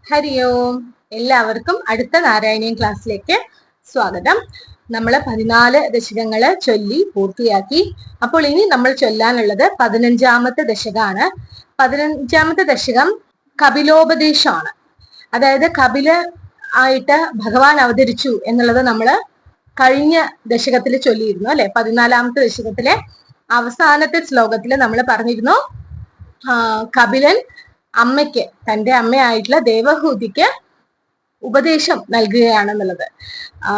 ഹരി ഓം. എല്ലാവർക്കും അടുത്ത നാരായണീയം ക്ലാസ്സിലേക്ക് സ്വാഗതം. നമ്മൾ 14 ദശകങ്ങള് ചൊല്ലി പൂർത്തിയാക്കി. അപ്പോൾ ഇനി നമ്മൾ ചൊല്ലാനുള്ളത് 15ാമത്തെ ദശകമാണ്. 15ാമത്തെ ദശകം കപിലോപദേശമാണ്. അതായത് കപില ആയിട്ട് ഭഗവാൻ അവതരിച്ചു എന്നുള്ളത് നമ്മൾ കഴിഞ്ഞ ദശകത്തിൽ ചൊല്ലിയിരുന്നു അല്ലെ. 14ാമത്തെ ദശകത്തിലെ അവസാനത്തെ ശ്ലോകത്തിൽ നമ്മൾ പറഞ്ഞിരുന്നു കപിലൻ അമ്മയ്ക്ക്, തന്റെ അമ്മയായിട്ടുള്ള ദേവഹൂതിക്ക് ഉപദേശം നൽകുകയാണെന്നുള്ളത്.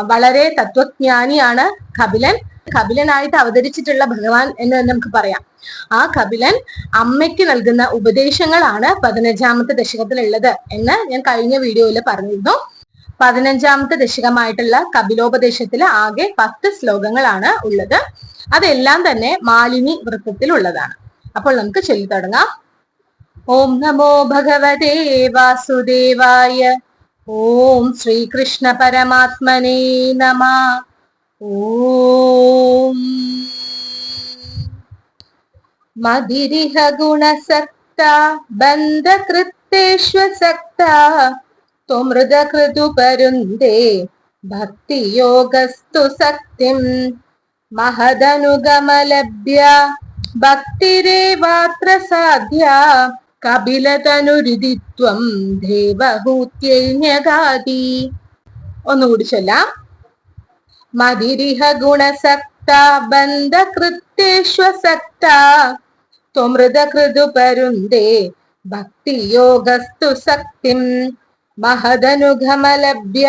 വളരെ തത്വജ്ഞാനിയാണ് കപിലൻ. കപിലനായിട്ട് അവതരിച്ചിട്ടുള്ള ഭഗവാൻ എന്ന് നമുക്ക് പറയാം. ആ കപിലൻ അമ്മയ്ക്ക് നൽകുന്ന ഉപദേശങ്ങളാണ് 15ാമത്തെ ദശകത്തിലുള്ളത് എന്ന് ഞാൻ കഴിഞ്ഞ വീഡിയോയിൽ പറഞ്ഞിരുന്നു. 15ാമത്തെ ദശകമായിട്ടുള്ള കപിലോപദേശത്തിൽ ആകെ 10 ശ്ലോകങ്ങളാണ് ഉള്ളത്. അതെല്ലാം തന്നെ മാലിനി വൃത്തത്തിൽ ഉള്ളതാണ്. അപ്പോൾ നമുക്ക് ചൊല്ലി തുടങ്ങാം. ഓം നമോ ഭഗവതേ വാസുദേവായ. ഓം ശ്രീകൃഷ്ണ പരമാത്മനേ നമഃ. ഓം മദിരിഹ ഗുണസക്ത ബന്ധകൃത്തേഷ്വസക്ത ത്വമൃതകൃതു പരുന്തേ ഭക്തിയോഗസ്തു സക്തിം മഹദനുഗമലഭ്യ ഭക്തിരേവാത്ര സാധ്യ കപിലതനുരുദിത്വം ദേവഹൂത്യൈന്യഗാതി. ഒന്നുകൂടി ചൊല്ലാം. മദിരിഹ ഗുണസക്ത ബന്ധകൃത്തേഷ്വസക്ത ത്വമൃതകൃതു പരുന്തേ ഭക്തിയോഗസ്തു സക്തിം മഹദനുഗമലഭ്യ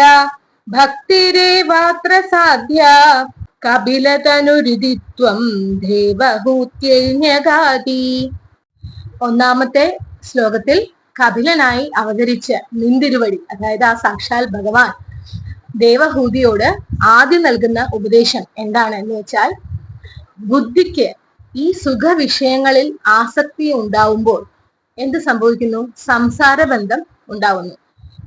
ഭക്തിരേവാത്ര സാധ്യ കപിലതനുരുദിത്വം ദേവഹൂത്യൈന്യഗാതി. ഒന്നാമത്തെ ശ്ലോകത്തിൽ കപിലനായി അവതരിച്ച നിന്തിരുവടി, അതായത് ആ സാക്ഷാൽ ഭഗവാൻ ദേവഹൂതിയോട് ആദ്യം നൽകുന്ന ഉപദേശം എന്താണ് എന്ന് വെച്ചാൽ, ബുദ്ധിക്ക് ഈ സുഖവിഷയങ്ങളിൽ ആസക്തി ഉണ്ടാവുമ്പോൾ എന്ത് സംഭവിക്കുന്നു? സംസാരബന്ധം ഉണ്ടാവുന്നു.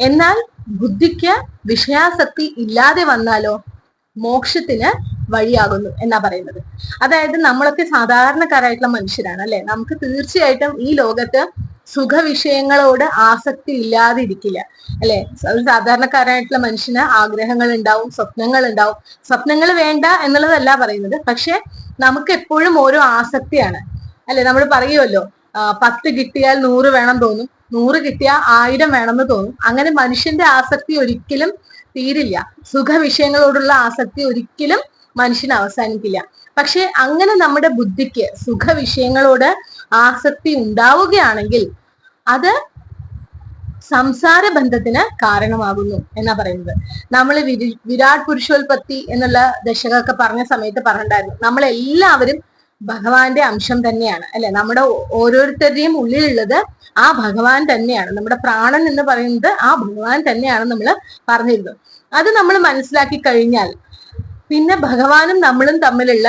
എന്നാൽ ബുദ്ധിക്ക് വിഷയാസക്തി ഇല്ലാതെ വന്നാലോ മോക്ഷത്തിന് വഴിയാകുന്നു എന്നാ പറയുന്നത്. അതായത് നമ്മളൊക്കെ സാധാരണക്കാരായിട്ടുള്ള മനുഷ്യരാണ് അല്ലെ. നമുക്ക് തീർച്ചയായിട്ടും ഈ ലോകത്ത് സുഖവിഷയങ്ങളോട് ആസക്തി ഇല്ലാതെ ഇരിക്കില്ല അല്ലെ. ഒരു സാധാരണക്കാരായിട്ടുള്ള മനുഷ്യന് ആഗ്രഹങ്ങൾ ഉണ്ടാവും, സ്വപ്നങ്ങൾ ഉണ്ടാവും. സ്വപ്നങ്ങൾ വേണ്ട എന്നുള്ളതല്ല പറയുന്നത്, പക്ഷെ നമുക്ക് എപ്പോഴും ഓരോ ആസക്തിയാണ് അല്ലെ. നമ്മൾ പറയുമല്ലോ 10 കിട്ടിയാൽ 100 വേണം തോന്നും, 100 കിട്ടിയാൽ 1000 വേണമെന്ന് തോന്നും. അങ്ങനെ മനുഷ്യന്റെ ആസക്തി ഒരിക്കലും തീരില്ല. സുഖവിഷയങ്ങളോടുള്ള ആസക്തി ഒരിക്കലും മനുഷ്യന് അവസാനിക്കില്ല. പക്ഷെ അങ്ങനെ നമ്മുടെ ബുദ്ധിക്ക് സുഖവിഷയങ്ങളോട് ആസക്തി ഉണ്ടാവുകയാണെങ്കിൽ അത് സംസാര ബന്ധത്തിന് കാരണമാകുന്നു എന്നാ പറയുന്നത്. നമ്മൾ വിരാട് പുരുഷോൽപത്തി എന്നുള്ള ദശകമൊക്കെ പറഞ്ഞ സമയത്ത് പറഞ്ഞിട്ടുണ്ടായിരുന്നു, നമ്മളെല്ലാവരും ഭഗവാന്റെ അംശം തന്നെയാണ് അല്ലെ. നമ്മുടെ ഓരോരുത്തരുടെയും ഉള്ളിലുള്ളത് ആ ഭഗവാൻ തന്നെയാണ്. നമ്മുടെ പ്രാണൻ എന്ന് പറയുന്നത് ആ ഭഗവാൻ തന്നെയാണ് നമ്മൾ പറഞ്ഞിരുന്നത്. അത് നമ്മൾ മനസ്സിലാക്കി കഴിഞ്ഞാൽ പിന്നെ ഭഗവാനും നമ്മളും തമ്മിലുള്ള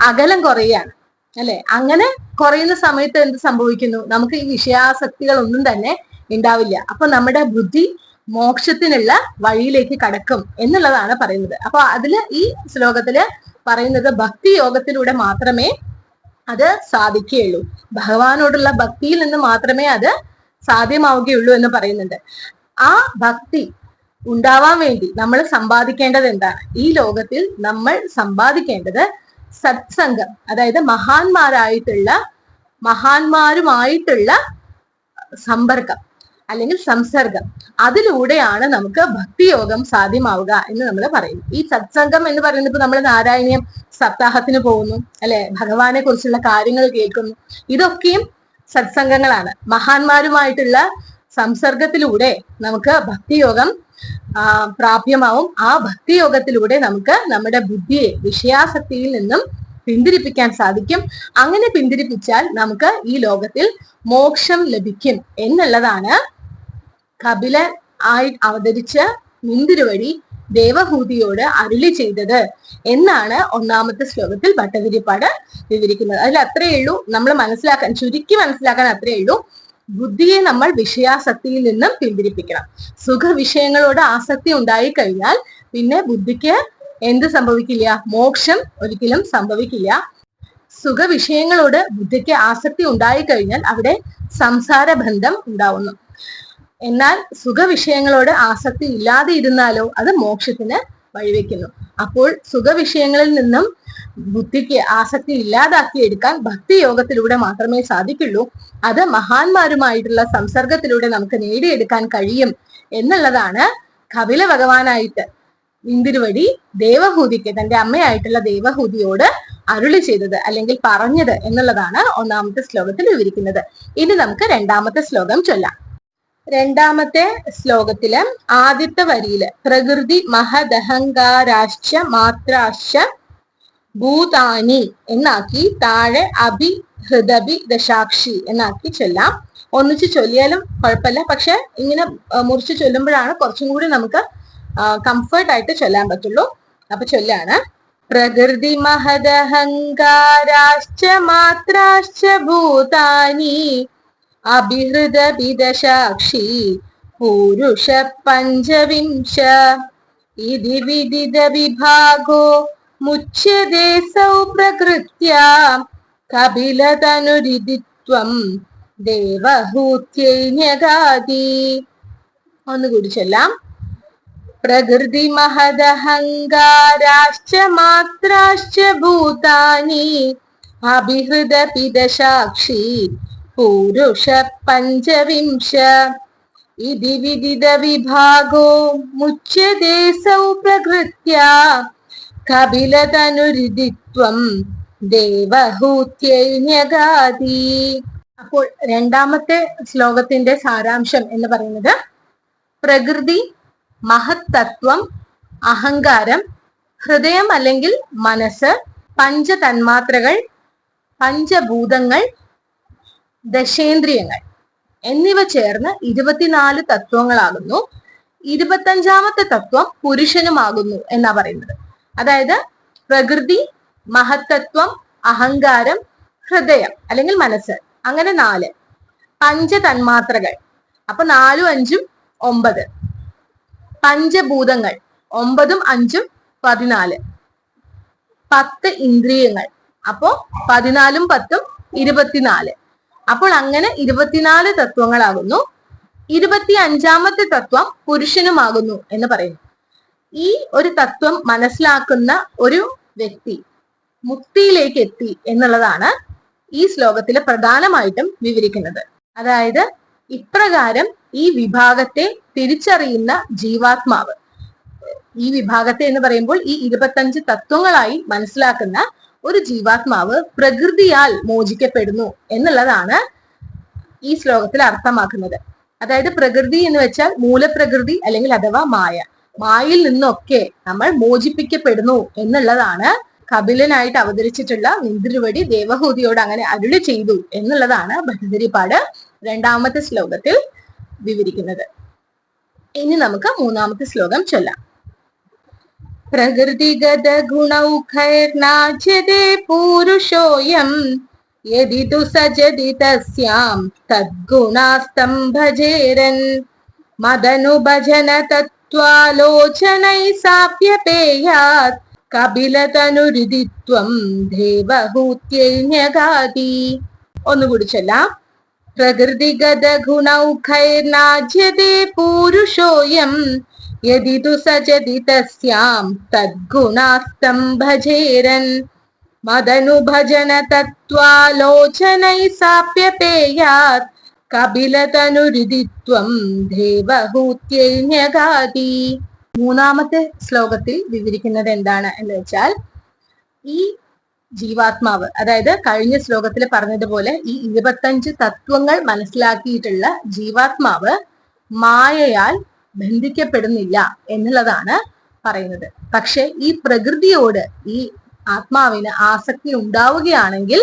അകലം കുറയാണ് അല്ലെ. അങ്ങനെ കുറയുന്ന സമയത്ത് എന്ത് സംഭവിക്കുന്നു? നമുക്ക് ഈ വിഷയാസക്തികളൊന്നും തന്നെ ഉണ്ടാവില്ല. അപ്പൊ നമ്മുടെ ബുദ്ധി മോക്ഷത്തിനുള്ള വഴിയിലേക്ക് കടക്കും എന്നുള്ളതാണ് പറയുന്നത്. അപ്പൊ അതില് ഈ ശ്ലോകത്തില് പറയുന്നത് ഭക്തി യോഗത്തിലൂടെ മാത്രമേ അത് സാധിക്കുകയുള്ളൂ. ഭഗവാനോടുള്ള ഭക്തിയിൽ നിന്ന് മാത്രമേ അത് സാധ്യമാവുകയുള്ളൂ എന്ന് പറയുന്നുണ്ട്. ആ ഭക്തി ഉണ്ടാവാൻ വേണ്ടി നമ്മൾ സമ്പാദിക്കേണ്ടത് എന്താണ്? ഈ ലോകത്തിൽ നമ്മൾ സമ്പാദിക്കേണ്ടത് സത്സംഗം, അതായത് മഹാന്മാരുമായിട്ടുള്ള സമ്പർക്കം അല്ലെങ്കിൽ സംസർഗം. അതിലൂടെയാണ് നമുക്ക് ഭക്തിയോഗം സാധ്യമാവുക എന്ന് നമ്മൾ പറയുന്നു. ഈ സത്സംഗം എന്ന് പറയുന്നത് ഇപ്പൊ നമ്മൾ നാരായണീയം സപ്താഹത്തിന് പോകുന്നു അല്ലെ, ഭഗവാനെ കുറിച്ചുള്ള കാര്യങ്ങൾ കേൾക്കുന്നു. ഇതൊക്കെയും സത്സംഗങ്ങളാണ്. മഹാന്മാരുമായിട്ടുള്ള സംസർഗത്തിലൂടെ നമുക്ക് ഭക്തിയോഗം പ്രാപ്യമാവും. ആ ഭക്തിയോഗത്തിലൂടെ നമുക്ക് നമ്മുടെ ബുദ്ധിയെ വിഷയാസക്തിയിൽ നിന്നും പിന്തിരിപ്പിക്കാൻ സാധിക്കും. അങ്ങനെ പിന്തിരിപ്പിച്ചാൽ നമുക്ക് ഈ ലോകത്തിൽ മോക്ഷം ലഭിക്കും എന്നുള്ളതാണ് കപിലൻ ആയി അവതരിച്ച നിന്തിരുവടി ദേവഹൂതിയോട് അരുളി ചെയ്തത് എന്നാണ് ഒന്നാമത്തെ ശ്ലോകത്തിൽ ഭട്ടതിരിപ്പാട് വിവരിക്കുന്നത്. അതിൽ അത്രയേ ഉള്ളൂ നമ്മൾ മനസ്സിലാക്കാൻ, ചുരുക്കി മനസ്സിലാക്കാൻ അത്രയേ ഉള്ളൂ. ബുദ്ധിയെ നമ്മൾ വിഷയാസക്തിയിൽ നിന്നും പിന്തിരിപ്പിക്കണം. സുഖവിഷയങ്ങളോട് ആസക്തി ഉണ്ടായി കഴിഞ്ഞാൽ പിന്നെ ബുദ്ധിക്ക് എന്ത് സംഭവിക്കില്ല? മോക്ഷം ഒരിക്കലും സംഭവിക്കില്ല. സുഖവിഷയങ്ങളോട് ബുദ്ധിക്ക് ആസക്തി ഉണ്ടായി കഴിഞ്ഞാൽ അവിടെ സംസാര ബന്ധം ഉണ്ടാവുന്നു. എന്നാൽ സുഖവിഷയങ്ങളോട് ആസക്തി ഇല്ലാതെ ഇരുന്നാലോ അത് മോക്ഷത്തിന് വഴിവെക്കുന്നു. അപ്പോൾ സുഖവിഷയങ്ങളിൽ നിന്നും ബുദ്ധിക്ക് ആസക്തി ഇല്ലാതാക്കി എടുക്കാൻ ഭക്തി യോഗത്തിലൂടെ മാത്രമേ സാധിക്കുള്ളൂ. അത് മഹാന്മാരുമായിട്ടുള്ള സംസർഗത്തിലൂടെ നമുക്ക് നേടിയെടുക്കാൻ കഴിയും എന്നുള്ളതാണ് കപില ഭഗവാനായിട്ട് ഇന്ദിരുവടി ദേവഹൂതിക്ക്, തന്റെ അമ്മയായിട്ടുള്ള ദേവഹൂതിയോട് അരുളി ചെയ്തത് അല്ലെങ്കിൽ പറഞ്ഞത് എന്നുള്ളതാണ് ഒന്നാമത്തെ ശ്ലോകത്തിൽ വിവരിക്കുന്നത്. ഇനി നമുക്ക് രണ്ടാമത്തെ ശ്ലോകം ചൊല്ലാം. രണ്ടാമത്തെ ശ്ലോകത്തില് ആദ്യത്തെ വരിയില് പ്രകൃതി മഹദഹങ്കാരാശ്ച മാത്രാശ്ച ഭൂതാനി എന്നാക്കി താഴെ അഭിഹൃദഭി ദശാക്ഷി എന്നാക്കി ചൊല്ലാം. ഒന്നിച്ച് ചൊല്ലിയാലും കുഴപ്പമില്ല, പക്ഷെ ഇങ്ങനെ മുറിച്ച് ചൊല്ലുമ്പോഴാണ് കുറച്ചും കൂടി നമുക്ക് കംഫർട്ട് ആയിട്ട് ചൊല്ലാൻ പറ്റുള്ളൂ. അപ്പൊ ചൊല്ലാണ്. പ്രകൃതി മഹദഹങ്കാരാശ്ച മാത്രാശ്ച ഭൂതാനി അഭിഹൃദഭി ദശാക്ഷി പൂരുഷ പഞ്ചവിംശ ഇതി വിദിത വിഭാഗോ മുച്യതേ സൗ പ്രകൃത്യാ കപിലതനുരിതിത്വം ദേവഹൂത്യൈന്യഗാതി. ഒന്നുകൂടി ചൊല്ലാം. പ്രകൃതി മഹദഹങ്കാരാശ്ച മാത്രാശ്ച ഭൂതാനി അഭിഹൃദഭി ദശാക്ഷി പൂരുഷ പഞ്ചവിംശ ഇതി വിദിത വിഭാഗോ മുച്യതേ സൗ പ്രകൃത്യാ കപിലതനുരിതിത്വം ദേവഹൂത്യൈന്യഗാതി. അപ്പോൾ രണ്ടാമത്തെ ശ്ലോകത്തിന്റെ സാരാംശം എന്ന് പറയുന്നത് പ്രകൃതി, മഹത്തത്വം, അഹങ്കാരം, ഹൃദയം അല്ലെങ്കിൽ മനസ്സ്, പഞ്ചതന്മാത്രകൾ, പഞ്ചഭൂതങ്ങൾ, ദശേന്ദ്രിയങ്ങൾ എന്നിവ ചേർന്ന് 24 തത്വങ്ങളാകുന്നു. 25ാമത്തെ തത്വം പുരുഷനുമാകുന്നു എന്നാ പറയുന്നത്. അതായത് പ്രകൃതി, മഹത്തത്വം, അഹങ്കാരം, ഹൃദയം അല്ലെങ്കിൽ മനസ്സ്, അങ്ങനെ 4 പഞ്ചതന്മാത്രകൾ. അപ്പൊ 4ഉം 5ഉം 9. പഞ്ചഭൂതങ്ങൾ 9ഉം 5ഉം 14. 10 ഇന്ദ്രിയങ്ങൾ, അപ്പോ 14ഉം 10ഉം 24. അപ്പോൾ അങ്ങനെ 24 തത്വങ്ങളാകുന്നു. 25ാമത്തെ തത്വം പുരുഷനുമാകുന്നു എന്ന് പറയുന്നു. ഈ ഒരു തത്വം മനസ്സിലാക്കുന്ന ഒരു വ്യക്തി മുക്തിയിലേക്ക് എത്തി എന്നുള്ളതാണ് ഈ ശ്ലോകത്തിൽ പ്രധാനമായിട്ടും വിവരിക്കുന്നത്. അതായത് ഇപ്രകാരം ഈ വിഭാഗത്തെ തിരിച്ചറിയുന്ന ജീവാത്മാവ്, ഈ വിഭാഗത്തെ എന്ന് പറയുമ്പോൾ ഈ 25 തത്വങ്ങളായി മനസ്സിലാക്കുന്ന ഒരു ജീവാത്മാവ് പ്രകൃതിയാൽ മോചിക്കപ്പെടുന്നു എന്നുള്ളതാണ് ഈ ശ്ലോകത്തിൽ അർത്ഥമാക്കുന്നത്. അതായത് പ്രകൃതി എന്ന് വെച്ചാൽ മൂലപ്രകൃതി അല്ലെങ്കിൽ അഥവാ മായ. മായയിൽ നിന്നൊക്കെ നമ്മൾ മോചിപ്പിക്കപ്പെടുന്നു എന്നുള്ളതാണ് കപിലനായിട്ട് അവതരിച്ചിട്ടുള്ള ഇന്ദിരുവടി ദേവഹൂതിയോട് അങ്ങനെ അരുളി ചെയ്തു എന്നുള്ളതാണ് ഭട്ടതിരിപ്പാട് രണ്ടാമത്തെ ശ്ലോകത്തിൽ വിവരിക്കുന്നത്. ഇനി നമുക്ക് മൂന്നാമത്തെ ശ്ലോകം ചൊല്ലാം. പ്രകൃതിഗത ഗുണൗഖൈർനാച്യതേ പൂരുഷോയം യദി തു സജതി തസ്യാം തദ്ഗുണാസ്തം ഭജേരൻ മദനുഭജന തത്വാലോചനൈ സാപ്യപേയാത് കപിലതനുരിതിത്വം ദേവഹൂത്യൈന്യഗാതി. ഒന്നുകൂടി ചൊല്ലാം. പ്രകൃതിഗത ഗുണൗഖൈർനാച്യതേ പൂരുഷോയം യദി തു സജതി തസ്യാം തദ്ഗുണാസ്തം ഭജേരൻ മദനുഭജന തത്വാലോചനൈ സാപ്യപേയാത് കപിലതനുരിതിത്വം ദേവഹൂത്യൈന്യഗാതി. മൂന്നാമത്തെ ശ്ലോകത്തിൽ വിവരിക്കുന്നത് എന്താണ് എന്ന് വെച്ചാൽ, ഈ ജീവാത്മാവ്, അതായത് കഴിഞ്ഞ ശ്ലോകത്തിൽ പറഞ്ഞതുപോലെ ഈ 25 തത്വങ്ങൾ മനസ്സിലാക്കിയിട്ടുള്ള ജീവാത്മാവ് മായയാൽ ബന്ധിക്കപ്പെടുന്നില്ല എന്നുള്ളതാണ് പറയുന്നത്. പക്ഷെ ഈ പ്രകൃതിയോട് ഈ ആത്മാവിന് ആസക്തി ഉണ്ടാവുകയാണെങ്കിൽ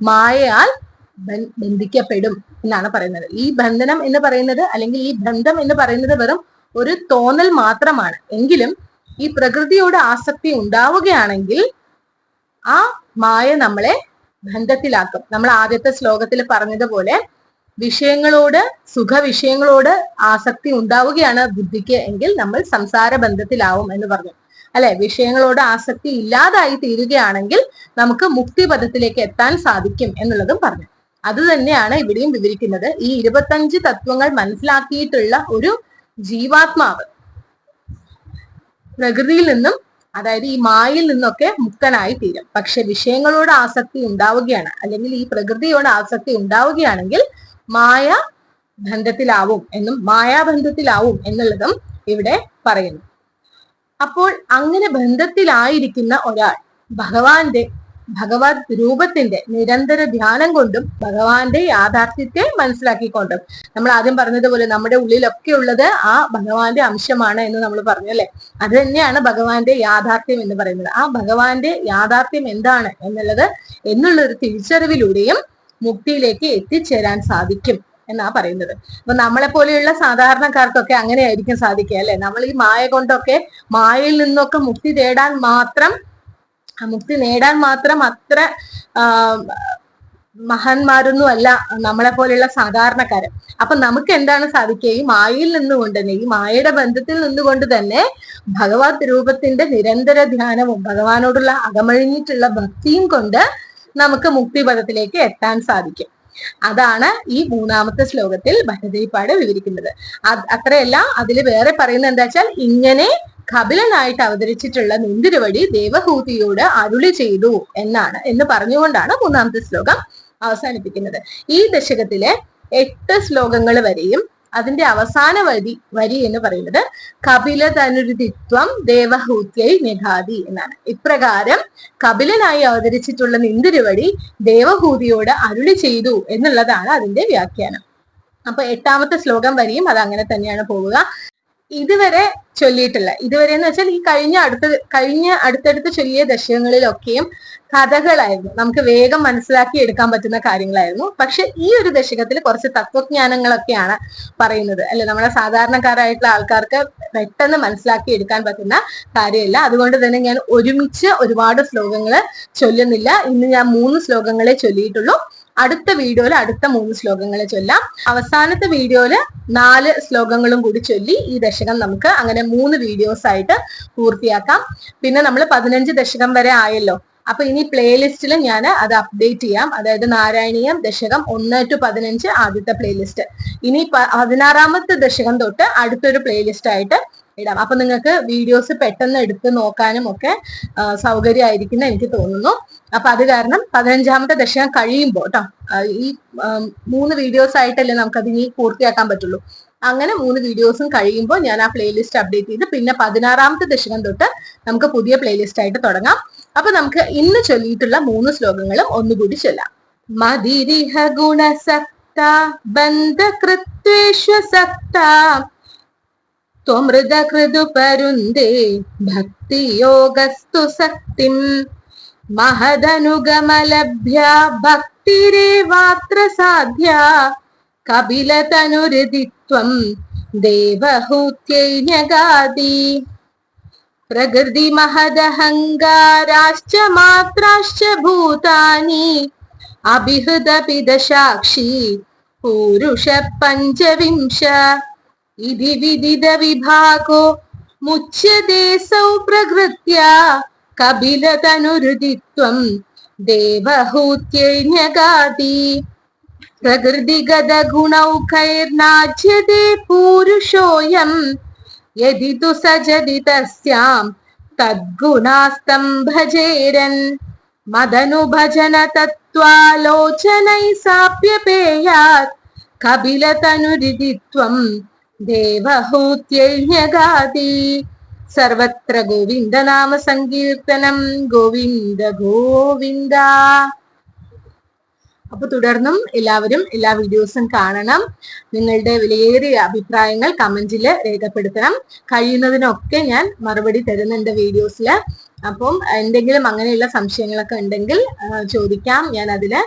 മായയാൽ ബന്ധിക്കപ്പെടും എന്നാണ് പറയുന്നത്. ഈ ബന്ധനം എന്ന് പറയുന്നത് അല്ലെങ്കിൽ ഈ ബന്ധം എന്ന് പറയുന്നത് വെറും ഒരു തോന്നൽ മാത്രമാണ്. എങ്കിലും ഈ പ്രകൃതിയോട് ആസക്തി ഉണ്ടാവുകയാണെങ്കിൽ ആ മായ നമ്മളെ ബന്ധത്തിലാക്കും. നമ്മൾ ആദ്യത്തെ ശ്ലോകത്തിൽ പറഞ്ഞതുപോലെ വിഷയങ്ങളോട്, സുഖവിഷയങ്ങളോട് ആസക്തി ഉണ്ടാവുകയാണ് ബുദ്ധിക്ക് എങ്കിൽ നമ്മൾ സംസാര ബന്ധത്തിലാവും എന്ന് പറഞ്ഞു അല്ലെ. വിഷയങ്ങളോട് ആസക്തി ഇല്ലാതായി തീരുകയാണെങ്കിൽ നമുക്ക് മുക്തിപഥത്തിലേക്ക് എത്താൻ സാധിക്കും എന്നുള്ളതും പറഞ്ഞു. അത് തന്നെയാണ് ഇവിടെയും വിവരിക്കുന്നത്. ഈ 25 തത്വങ്ങൾ മനസ്സിലാക്കിയിട്ടുള്ള ഒരു ജീവാത്മാവ് പ്രകൃതിയിൽ നിന്നും, അതായത് ഈ മായയിൽ നിന്നൊക്കെ മുക്തനായി തീരും. പക്ഷെ വിഷയങ്ങളോട് ആസക്തി ഉണ്ടാവുകയാണ്, അല്ലെങ്കിൽ ഈ പ്രകൃതിയോട് ആസക്തി ഉണ്ടാവുകയാണെങ്കിൽ മായ ബന്ധത്തിലാവും എന്നും മായാബന്ധത്തിലാവും എന്നുള്ളതും ഇവിടെ പറയുന്നു. അപ്പോൾ അങ്ങനെ ബന്ധത്തിലായിരിക്കുന്ന ഒരാൾ ഭഗവത് രൂപത്തിന്റെ നിരന്തര ധ്യാനം കൊണ്ടും ഭഗവാന്റെ യാഥാർത്ഥ്യത്തെ മനസ്സിലാക്കിക്കൊണ്ടും, നമ്മൾ ആദ്യം പറഞ്ഞതുപോലെ നമ്മുടെ ഉള്ളിലൊക്കെ ഉള്ളത് ആ ഭഗവാന്റെ അംശമാണ് എന്ന് നമ്മൾ പറഞ്ഞു അല്ലെ. അത് തന്നെയാണ് ഭഗവാന്റെ യാഥാർത്ഥ്യം എന്ന് പറയുന്നത്. ആ ഭഗവാന്റെ യാഥാർത്ഥ്യം എന്താണ് എന്നുള്ള ഒരു തിരിച്ചറിവിലൂടെയും മുക്തിയിലേക്ക് എത്തിച്ചേരാൻ സാധിക്കും എന്നാ പറയുന്നത്. അപ്പൊ നമ്മളെ പോലെയുള്ള സാധാരണക്കാർക്കൊക്കെ അങ്ങനെയായിരിക്കും സാധിക്കുക അല്ലെ. നമ്മൾ ഈ മായ കൊണ്ടൊക്കെ, മായയിൽ നിന്നൊക്കെ മുക്തി നേടാൻ മാത്രം അത്ര മഹാന്മാരൊന്നും അല്ല നമ്മളെ പോലെയുള്ള സാധാരണക്കാരൻ. അപ്പൊ നമുക്ക് എന്താണ് സാധിക്കുക? ഈ മായയിൽ നിന്നുകൊണ്ട് തന്നെ, ഈ മായയുടെ ബന്ധത്തിൽ നിന്നുകൊണ്ട് തന്നെ ഭഗവത് രൂപത്തിന്റെ നിരന്തര ധ്യാനവും ഭഗവാനോടുള്ള അകമഴിഞ്ഞിട്ടുള്ള ഭക്തിയും കൊണ്ട് നമുക്ക് മുക്തിപദത്തിലേക്ക് എത്താൻ സാധിക്കും. അതാണ് ഈ 3ാമത്തെ ശ്ലോകത്തിൽ ഭട്ടതിരിപ്പാട് വിവരിക്കുന്നത്. അത്രയല്ല, അതിൽ വേറെ പറയുന്നത് എന്താ വെച്ചാൽ, ഇങ്ങനെ കപിലനായിട്ട് അവതരിച്ചിട്ടുള്ള നിന്തിരുവടി ദേവഹൂതിയോട് അരുളി ചെയ്തു എന്ന് പറഞ്ഞുകൊണ്ടാണ് 3ാമത്തെ ശ്ലോകം അവസാനിപ്പിക്കുന്നത്. ഈ ദശകത്തിലെ 8 ശ്ലോകങ്ങൾ വരെയും അതിന്റെ അവസാന വരി എന്ന് പറയുന്നത് കപിലതനുരുതിത്വം ദേവഹൂത്യൈ നിഘാതി എന്നാണ്. ഇപ്രകാരം കപിലനായി അവതരിച്ചിട്ടുള്ള നിന്തിരുവടി ദേവഹൂതിയോട് അരുളി ചെയ്തു എന്നുള്ളതാണ് അതിന്റെ വ്യാഖ്യാനം. അപ്പൊ 8ാമത്തെ ശ്ലോകം വരെയും അത് അങ്ങനെ തന്നെയാണ് പോവുക. ഇതുവരെ എന്ന് വെച്ചാൽ ഈ കഴിഞ്ഞ അടുത്തടുത്ത് ചൊല്ലിയ ദശകങ്ങളിലൊക്കെയും കഥകളായിരുന്നു, നമുക്ക് വേഗം മനസ്സിലാക്കി എടുക്കാൻ പറ്റുന്ന കാര്യങ്ങളായിരുന്നു. പക്ഷെ ഈ ഒരു ദശകത്തിൽ കുറച്ച് തത്വജ്ഞാനങ്ങളൊക്കെയാണ് പറയുന്നത് അല്ലെ. നമ്മുടെ സാധാരണക്കാരായിട്ടുള്ള ആൾക്കാർക്ക് പെട്ടെന്ന് മനസ്സിലാക്കി എടുക്കാൻ പറ്റുന്ന കാര്യമല്ല. അതുകൊണ്ട് തന്നെ ഞാൻ ഒരുമിച്ച് ഒരുപാട് ശ്ലോകങ്ങൾ ചൊല്ലുന്നില്ല. ഇന്ന് ഞാൻ 3 ശ്ലോകങ്ങളെ ചൊല്ലിയിട്ടുള്ളൂ. അടുത്ത വീഡിയോയിൽ അടുത്ത 3 ശ്ലോകങ്ങളെ ചൊല്ലാം. അവസാനത്തെ വീഡിയോയില് 4 ശ്ലോകങ്ങളും കൂടി ചൊല്ലി ഈ ദശകം നമുക്ക് അങ്ങനെ 3 വീഡിയോസ് ആയിട്ട് പൂർത്തിയാക്കാം. പിന്നെ നമ്മൾ 15 ദശകം വരെ ആയല്ലോ. അപ്പൊ ഇനി പ്ലേലിസ്റ്റിൽ ഞാൻ അത് അപ്ഡേറ്റ് ചെയ്യാം. അതായത് നാരായണീയം ദശകം 1 to 15 ആദ്യത്തെ പ്ലേലിസ്റ്റ്, ഇനി 16ാമത്തെ ദശകം തൊട്ട് അടുത്തൊരു പ്ലേലിസ്റ്റ് ആയിട്ട് ഇടാം. അപ്പൊ നിങ്ങൾക്ക് വീഡിയോസ് പെട്ടെന്ന് എടുത്ത് നോക്കാനും ഒക്കെ സൗകര്യമായിരിക്കുന്ന എനിക്ക് തോന്നുന്നു. അപ്പൊ അത് കാരണം 15ാമത്തെ ദശകം കഴിയുമ്പോൾ ഈ 3 വീഡിയോസ് ആയിട്ടല്ലേ നമുക്കത് ഇനി പൂർത്തിയാക്കാൻ പറ്റുള്ളൂ. അങ്ങനെ 3 വീഡിയോസും കഴിയുമ്പോൾ ഞാൻ ആ പ്ലേലിസ്റ്റ് അപ്ഡേറ്റ് ചെയ്ത് പിന്നെ 16ാമത്തെ ദശകം തൊട്ട് നമുക്ക് പുതിയ പ്ലേലിസ്റ്റ് ആയിട്ട് തുടങ്ങാം. അപ്പൊ നമുക്ക് ഇന്ന് ചൊല്ലിയിട്ടുള്ള 3 ശ്ലോകങ്ങളും ഒന്നുകൂടി ചൊല്ലാം. മതിരിഹ ഗുണസക്ത ബന്ധകൃത്വേഷ്വസക്ത ത്വമൃത കൃതു പരുന്തേ ഭക്തിയോഗസ്തു സക്തിം മഹദനുഗമലഭ്യ ഭക്തിരേവാത്ര സാധ്യ കപിലതനുരുതിത്വം ദേവഹൂത്യൈ ന്യഗാതി പ്രകൃതി മഹദഹങ്കാരാശ്ച മാത്രാശ്ച ഭൂതാനി അഭിഹൃതപിദശാക്ഷി പൂരുഷ പഞ്ചവിംശ ഇതി വിദിത വിഭാഗോ മുച്യതേസൗ പ്രകൃത്യ കപിലതനുരുതിത്വം ദേവഹൂത്യൈ ന്യഗാതി പ്രകൃതിഗത ഗുണൗഖൈർനാജ്യതേ പൂരുഷോയം യദി തു സജതി തസ്യാം തദ്ഗുണാസ്തം ഭജേരൻ മദനുഭജന തത്വാലോചനൈ സാപ്യപേയാത് കപിലതനുരുതിത്വം ദേവഹൂത്യൈ ന്യഗാതി. സർവത്ര ഗോവിന്ദ നാമ സങ്കീർത്തനം. ഗോവിന്ദ ഗോവിന്ദ. അപ്പൊ തുടർന്നും എല്ലാവരും എല്ലാ വീഡിയോസും കാണണം. നിങ്ങളുടെ വിലയേറിയ അഭിപ്രായങ്ങൾ കമന്റിൽ രേഖപ്പെടുത്തണം. കഴിയുന്നതിനൊക്കെ ഞാൻ മറുപടി തരുന്നുണ്ട് വീഡിയോസില്. അപ്പം എന്തെങ്കിലും അങ്ങനെയുള്ള സംശയങ്ങളൊക്കെ ഉണ്ടെങ്കിൽ ചോദിക്കാം. ഞാൻ അതില്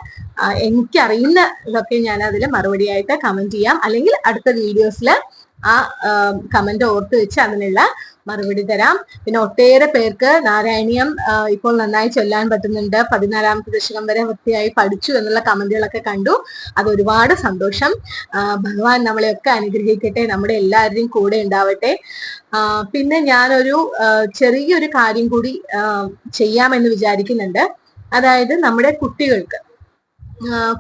എനിക്കറിയുന്ന ഇതൊക്കെ ഞാൻ അതിൽ മറുപടിയായിട്ട് കമന്റ് ചെയ്യാം. അല്ലെങ്കിൽ അടുത്ത വീഡിയോസില് ആ കമന്റ് ഓർത്ത് വെച്ച് അതിനുള്ള മറുപടി തരാം. പിന്നെ ഒട്ടേറെ പേർക്ക് നാരായണീയം ഇപ്പോൾ നന്നായി ചൊല്ലാൻ പറ്റുന്നുണ്ട്, 14ാമത്തെ ദശകം വരെ വൃത്തിയായി പഠിച്ചു എന്നുള്ള കമന്റുകളൊക്കെ കണ്ടു. അത് ഒരുപാട് സന്തോഷം. ഭഗവാൻ നമ്മളെയൊക്കെ അനുഗ്രഹിക്കട്ടെ, നമ്മുടെ എല്ലാവരുടെയും കൂടെ ഉണ്ടാവട്ടെ. പിന്നെ ഞാനൊരു ചെറിയൊരു കാര്യം കൂടി ചെയ്യാമെന്ന് വിചാരിക്കുന്നുണ്ട്. അതായത് നമ്മുടെ കുട്ടികൾക്ക്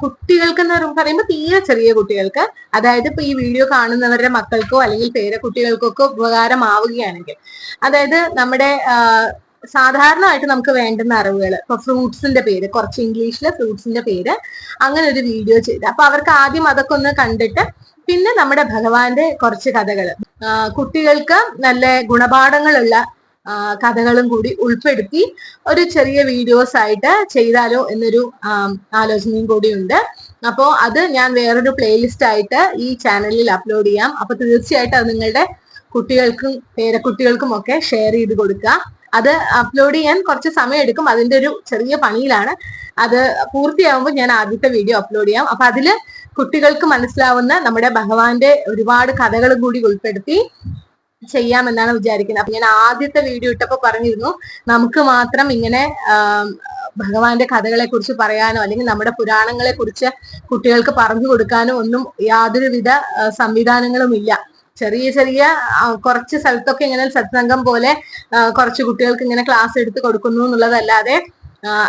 കുട്ടികൾക്ക് എന്ന് പറയുമ്പോൾ തീരെ ചെറിയ കുട്ടികൾക്ക്, അതായത് ഇപ്പൊ ഈ വീഡിയോ കാണുന്നവരുടെ മക്കൾക്കോ അല്ലെങ്കിൽ പേരക്കുട്ടികൾക്കോ ഒക്കെ ഉപകാരമാവുകയാണെങ്കിൽ, അതായത് നമ്മുടെ സാധാരണയായിട്ട് നമുക്ക് വേണ്ടുന്ന അറിവുകൾ, ഇപ്പൊ ഫ്രൂട്ട്സിന്റെ പേര്, കുറച്ച് ഇംഗ്ലീഷിലെ ഫ്രൂട്ട്സിന്റെ പേര്, അങ്ങനെ ഒരു വീഡിയോ ചെയ്ത്, അപ്പൊ അവർക്ക് ആദ്യം അതൊക്കെ ഒന്ന് കണ്ടിട്ട് പിന്നെ നമ്മുടെ ഭഗവാന്റെ കുറച്ച് കഥകൾ, കുട്ടികൾക്ക് നല്ല ഗുണപാഠങ്ങളുള്ള കഥകളും കൂടി ഉൾപ്പെടുത്തി ഒരു ചെറിയ വീഡിയോസ് ആയിട്ട് ചെയ്താലോ എന്നൊരു ആലോചനയും കൂടി ഉണ്ട്. അപ്പോൾ അത് ഞാൻ വേറൊരു പ്ലേലിസ്റ്റ് ആയിട്ട് ഈ ചാനലിൽ അപ്ലോഡ് ചെയ്യാം. അപ്പൊ തീർച്ചയായിട്ടും അത് നിങ്ങളുടെ കുട്ടികൾക്കും പേരക്കുട്ടികൾക്കും ഒക്കെ ഷെയർ ചെയ്ത് കൊടുക്കുക. അത് അപ്ലോഡ് ചെയ്യാൻ കുറച്ച് സമയം എടുക്കും, അതിന്റെ ഒരു ചെറിയ പണിയിലാണ്. അത് പൂർത്തിയാവുമ്പോൾ ഞാൻ ആദ്യത്തെ വീഡിയോ അപ്ലോഡ് ചെയ്യാം. അപ്പൊ അതില് കുട്ടികൾക്ക് മനസ്സിലാവുന്ന നമ്മുടെ ഭഗവാന്റെ ഒരുപാട് കഥകളും കൂടി ഉൾപ്പെടുത്തി ചെയ്യാമെന്നാണ് വിചാരിക്കുന്നത്. അപ്പൊ ഞാൻ ആദ്യത്തെ വീഡിയോ ഇട്ടപ്പോ പറഞ്ഞിരുന്നു, നമുക്ക് മാത്രം ഇങ്ങനെ ഭഗവാന്റെ കഥകളെ കുറിച്ച് പറയാനോ അല്ലെങ്കിൽ നമ്മുടെ പുരാണങ്ങളെ കുറിച്ച് കുട്ടികൾക്ക് പറഞ്ഞു കൊടുക്കാനോ ഒന്നും യാതൊരുവിധ സംവിധാനങ്ങളും ഇല്ല. ചെറിയ ചെറിയ കുറച്ച് സ്ഥലത്തൊക്കെ ഇങ്ങനെ സത്സംഗം പോലെ കുറച്ച് കുട്ടികൾക്ക് ഇങ്ങനെ ക്ലാസ് എടുത്ത് കൊടുക്കുന്നു എന്നുള്ളതല്ലാതെ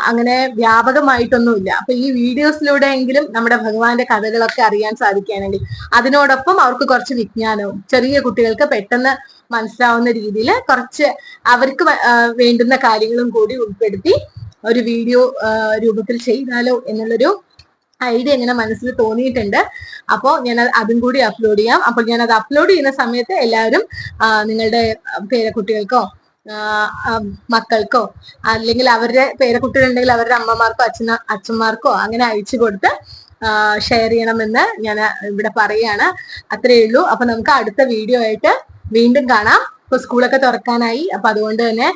അങ്ങനെ വ്യാപകമായിട്ടൊന്നുമില്ല. അപ്പൊ ഈ വീഡിയോസിലൂടെ എങ്കിലും നമ്മുടെ ഭഗവാന്റെ കഥകളൊക്കെ അറിയാൻ സാധിക്കുകയാണെങ്കിൽ, അതിനോടൊപ്പം അവർക്ക് കുറച്ച് വിജ്ഞാനവും, ചെറിയ കുട്ടികൾക്ക് പെട്ടെന്ന് മനസ്സിലാവുന്ന രീതിയിൽ കുറച്ച് അവർക്ക് വേണ്ടുന്ന കാര്യങ്ങളും കൂടി ഉൾപ്പെടുത്തി ഒരു വീഡിയോ രൂപത്തിൽ ചെയ്താലോ എന്നുള്ളൊരു ഐഡിയ ഇങ്ങനെ മനസ്സിൽ തോന്നിയിട്ടുണ്ട്. അപ്പോൾ ഞാൻ അതും കൂടി അപ്ലോഡ് ചെയ്യാം. അപ്പോൾ ഞാൻ അത് അപ്ലോഡ് ചെയ്യുന്ന സമയത്ത് എല്ലാവരും നിങ്ങളുടെ പേരക്കുട്ടികൾക്കോ മക്കൾക്കോ അല്ലെങ്കിൽ അവരുടെ പേരക്കുട്ടികളുണ്ടെങ്കിൽ അവരുടെ അമ്മമാർക്കോ അച്ഛന്മാർക്കോ അങ്ങനെ അയച്ചു കൊടുത്ത് ഷെയർ ചെയ്യണമെന്ന് ഞാൻ ഇവിടെ പറയാണ്. അത്രയേ ഉള്ളൂ. അപ്പൊ നമുക്ക് അടുത്ത വീഡിയോ ആയിട്ട് വീണ്ടും കാണാം. ഇപ്പൊ സ്കൂളൊക്കെ തുറക്കാനായി. അപ്പൊ അതുകൊണ്ട് തന്നെ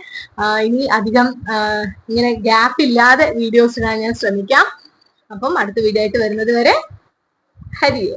ഇനി അധികം ഇങ്ങനെ ഗ്യാപ്പ് ഇല്ലാതെ വീഡിയോസ് ഇടാൻ ഞാൻ ശ്രമിക്കാം. അപ്പം അടുത്ത വീഡിയോ ആയിട്ട് വരുന്നത് വരെ ഹരിയോ.